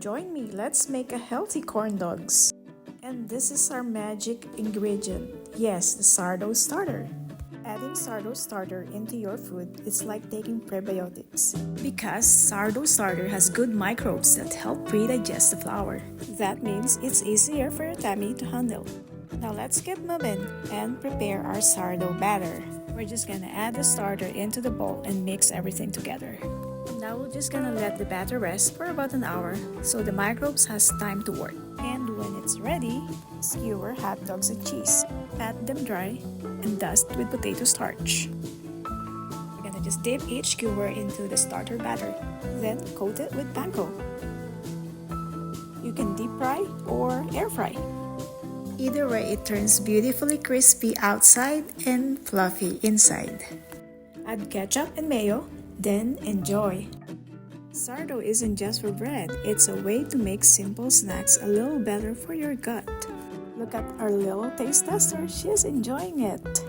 Join me, let's make a healthy corn dogs. And this is our magic ingredient. Yes, the sourdough starter. Adding sourdough starter into your food is like taking prebiotics because sourdough starter has good microbes that help pre-digest the flour. That means it's easier for your tummy to handle. Now let's get moving and prepare our sourdough batter. We're just gonna add the starter into the bowl and mix everything together. Now we're just gonna let the batter rest for about an hour so the microbes has time to work. And when it's ready, skewer hot dogs and cheese. Pat them dry and dust with potato starch. We're gonna just dip each skewer into the starter batter, then coat it with panko. You can deep fry or air fry. Either way, it turns beautifully crispy outside and fluffy inside. Add ketchup and mayo, then enjoy. Sourdough isn't just for bread, it's a way to make simple snacks a little better for your gut. Look at our little taste tester, she's enjoying it.